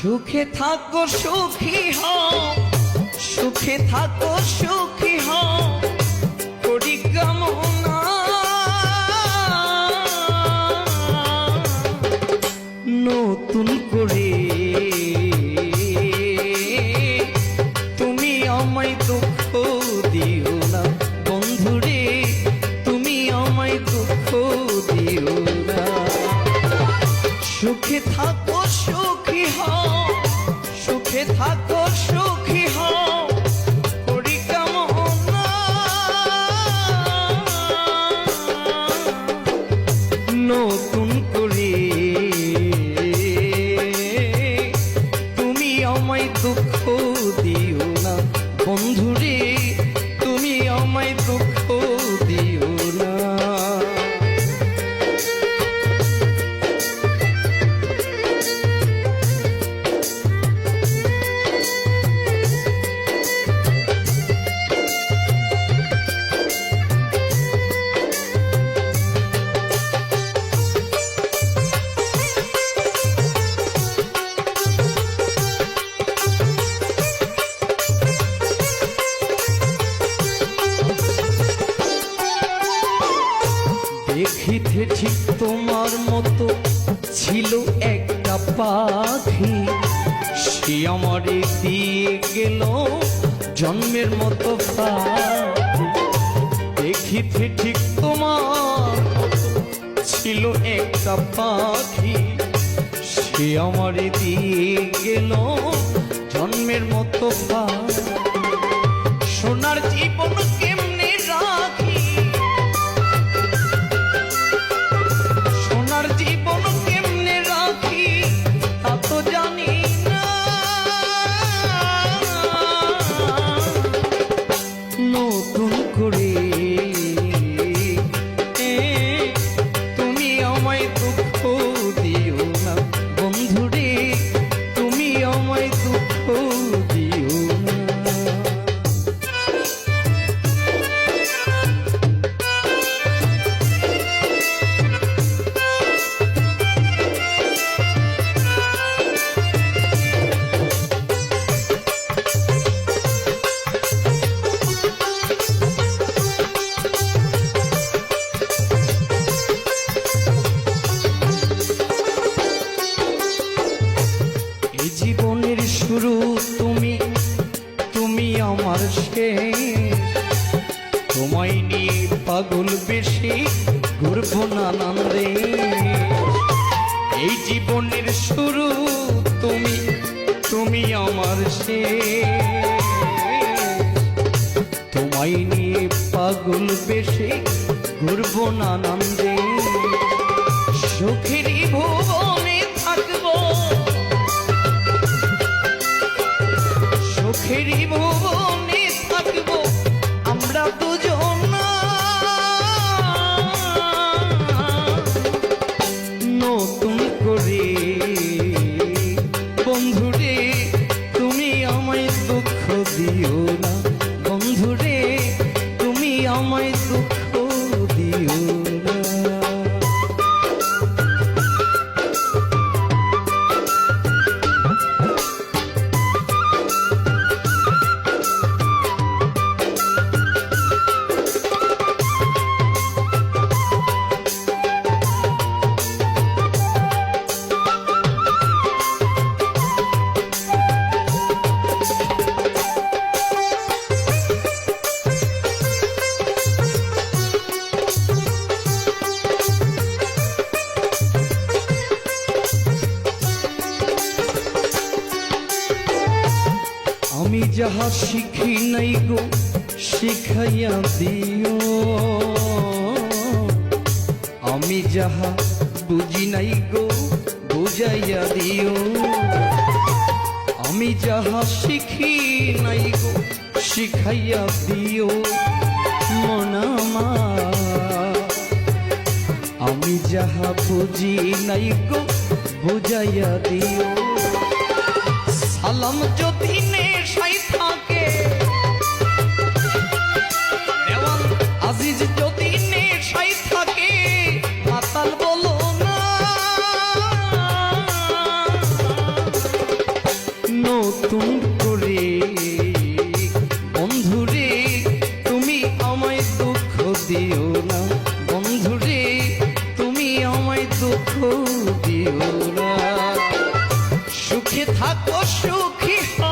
সুখে থাকো সুখী হও, সুখে থাকো সুখী হও, করি কামনা নতুন করে তুমি আমায় দুঃখ দিও না বন্ধুরে, তুমি আমায় দুঃখ দিও না। সুখে থাকো সুখী হও, সুখে থাকো সুখী হও, করি কামনা নতুন করে তুমি আমায় দুঃখ দিও না বন্ধুরে, তুমি আমায় দুঃখ দিও না। দেখিতে ঠিক তোমার মতো ছিল একটা পাখি, সে আমারে দিয়ে গেল জন্মের মতো পাখি। দেখিতে ঠিক তোমার মতো ছিল একটা পাখি, সে আমারে দিয়ে গেল জন্মের মতো পাখি। সোনার জীবন কেমনে রাখি, সোনার জীবন কেমনে রাখি তা তো জানি না, নতুন করে তুমি আমায় দুঃখ দিও না বন্ধুরে, তুমি আমায় দুঃখ দিও না। জীবনের শুরু তুমি, তুমি আমার শেষ, তোমায় নিয়ে পাগল বেশি ঘুরব নানান দেশ। এই জীবনের শুরু তুমি, তুমি আমার শেষ, তোমায় নিয়ে পাগল বেশি ঘুরব নানান দেশ। সুখেরই ভুবনে থাকবো, সুখেরই ভুবনে থাকবো আমরা দুজন, নতুন করে বন্ধুরে তুমি আমায় দুঃখ দিও না বন্ধুরে, তুমি আমায় দুঃখ দিও না। আমি যাহা শিখি নাই গো শিখাইয়া দিও, আমি যাহা বুঝি নাই গো বুঝাইয়া দিও। আমি যাহা শিখি নাই গো শিখাইয়া দিও মন আমার, আমি যাহা বুঝি নাই গো বুঝাইয়া দিও। সালাম যদি নেশাই থাকে, দেওয়ান আজিজ যদি নেশাই থাকে, মাতাল বলো না নতুন করে। বন্ধুরে তুমি আমায় দুঃখ দিও না, বন্ধুরে তুমি আমায় দুঃখ দিও না। সুখে থাকো সুখী হও